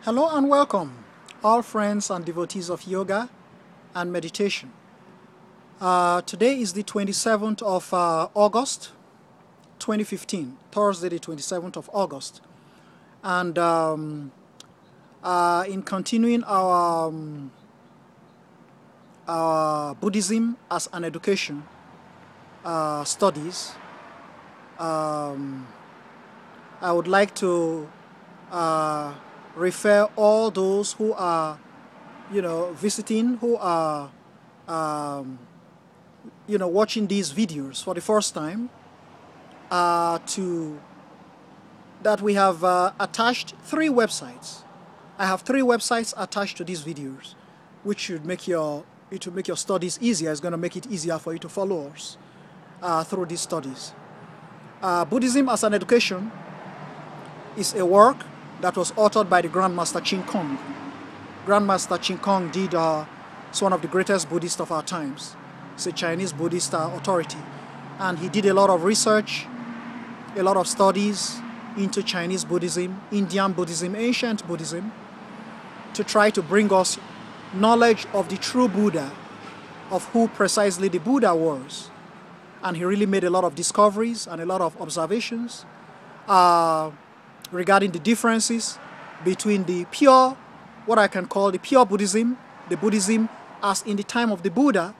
Hello and welcome, all friends and devotees of yoga and meditation. Today is the 27th of August, 2015, Thursday the 27th of August. And in continuing our Buddhism as an education studies, I would like to refer all those who are, visiting, who are, watching these videos for the first time, to that we have attached 3 websites. I have 3 websites attached to these videos, which should make your studies easier. It's going to make it easier for you to follow us through these studies. Buddhism as an education is a work that was authored by the Grandmaster Chin Kong. Grandmaster Chin Kong is one of the greatest Buddhists of our times. He's a Chinese Buddhist authority. And he did a lot of research, a lot of studies into Chinese Buddhism, Indian Buddhism, ancient Buddhism, to try to bring us knowledge of the true Buddha, of who precisely the Buddha was. And he really made a lot of discoveries and a lot of observations regarding the differences between the pure, what I can call the pure Buddhism, the Buddhism as in the time of the Buddha,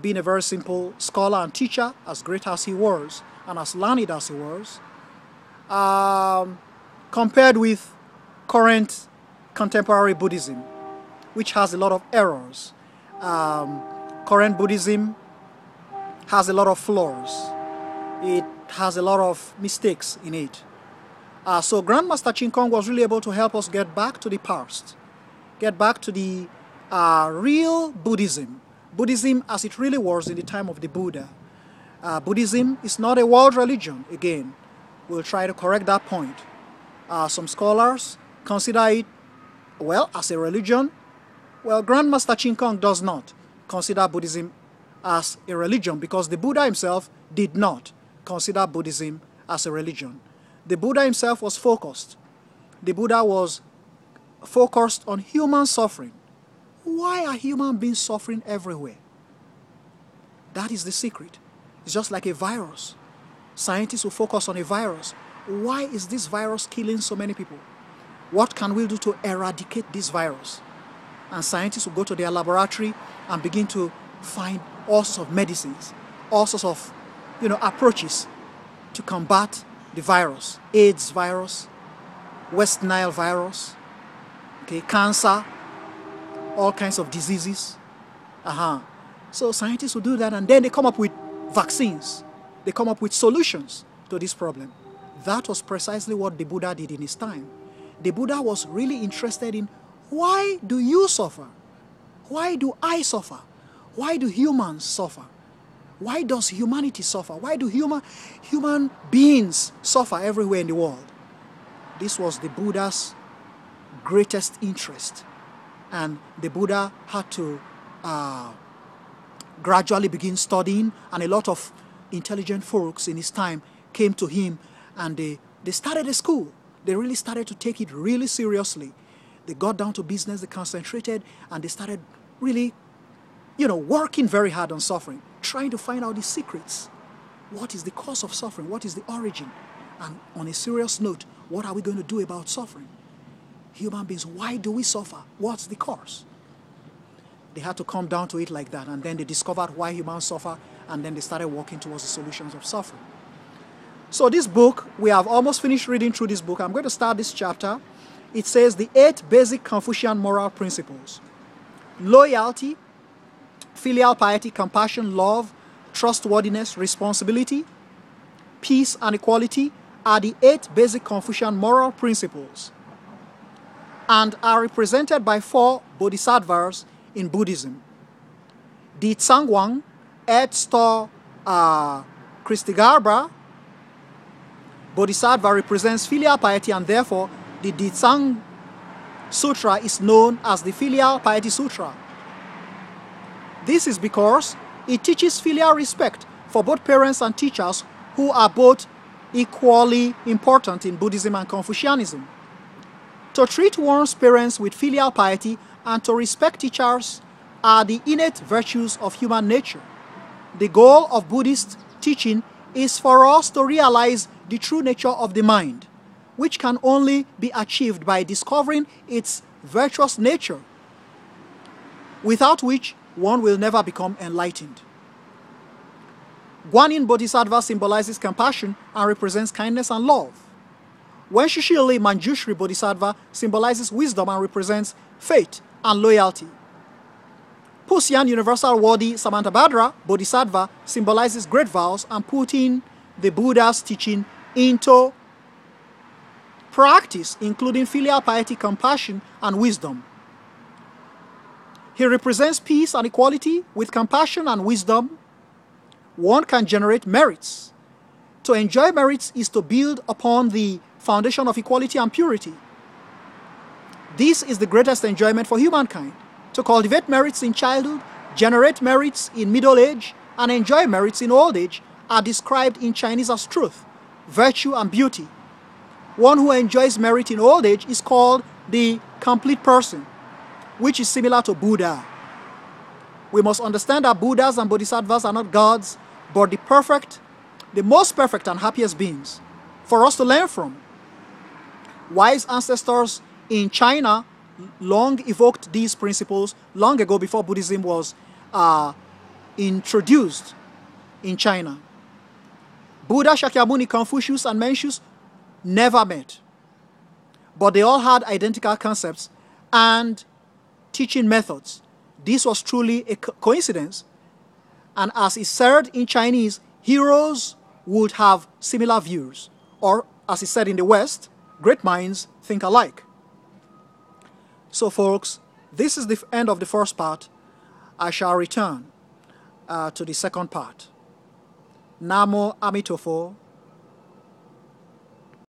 being a very simple scholar and teacher, as great as he was, and as learned as he was, compared with current contemporary Buddhism, which has a lot of errors. Current Buddhism has a lot of flaws. It has a lot of mistakes in it. So Grandmaster Chin Kong was really able to help us get back to the past, get back to the real Buddhism, Buddhism as it really was in the time of the Buddha. Buddhism is not a world religion. Again, we'll try to correct that point. Some scholars consider it, as a religion. Well, Grandmaster Chin Kong does not consider Buddhism as a religion, because the Buddha himself did not consider Buddhism as a religion. The Buddha himself was focused. The Buddha was focused on human suffering. Why are human beings suffering everywhere? That is the secret. It's just like a virus. Scientists will focus on a virus. Why is this virus killing so many people? What can we do to eradicate this virus? And scientists will go to their laboratory and begin to find all sorts of medicines, all sorts of approaches to combat the virus, AIDS virus, West Nile virus, cancer, all kinds of diseases. So scientists will do that, and then they come up with vaccines. They come up with solutions to this problem. That was precisely what the Buddha did in his time. The Buddha was really interested in, why do you suffer? Why do I suffer? Why do humans suffer? Why does humanity suffer? Why do human beings suffer everywhere in the world? This was the Buddha's greatest interest. And the Buddha had to gradually begin studying, and a lot of intelligent folks in his time came to him, and they started a school. They really started to take it really seriously. They got down to business, they concentrated, and they started really working very hard on suffering, trying to find out the secrets. What is the cause of suffering? What is the origin? And on a serious note, what are we going to do about suffering? Human beings, why do we suffer? What's the cause? They had to come down to it like that, and then they discovered why humans suffer, and then they started working towards the solutions of suffering. So this book, we have almost finished reading through this book. I'm going to start this chapter. It says the 8 basic Confucian moral principles: loyalty, filial piety, compassion, love, trustworthiness, responsibility, peace, and equality are the 8 basic Confucian moral principles, and are represented by 4 bodhisattvas in Buddhism. The Tsangwang, 8th star Kristigarbha Bodhisattva, represents filial piety, and therefore the Ditsang Sutra is known as the Filial Piety Sutra. This is because it teaches filial respect for both parents and teachers, who are both equally important in Buddhism and Confucianism. To treat one's parents with filial piety and to respect teachers are the innate virtues of human nature. The goal of Buddhist teaching is for us to realize the true nature of the mind, which can only be achieved by discovering its virtuous nature, without which one will never become enlightened. Guanyin Bodhisattva symbolizes compassion and represents kindness and love. Wenshishili Manjushri Bodhisattva symbolizes wisdom and represents faith and loyalty. Puxian Universal Wadi Samantabhadra Bodhisattva symbolizes great vows and putting the Buddha's teaching into practice, including filial piety, compassion, and wisdom. He represents peace and equality. With compassion and wisdom, one can generate merits. To enjoy merits is to build upon the foundation of equality and purity. This is the greatest enjoyment for humankind: to cultivate merits in childhood, generate merits in middle age, and enjoy merits in old age are described in Chinese as truth, virtue, and beauty. One who enjoys merit in old age is called the complete person, which is similar to Buddha. We must understand that Buddhas and Bodhisattvas are not gods, but the most perfect and happiest beings for us to learn from. Wise ancestors in China long evoked these principles long ago, before Buddhism was introduced in China. Buddha, Shakyamuni, Confucius, and Mencius never met, but they all had identical concepts and teaching methods. This was truly a coincidence, and as is said in Chinese, heroes would have similar views, or as is said in the West, great minds think alike. So folks, this is the end of the first part. I shall return to the second part. Namo Amitofo.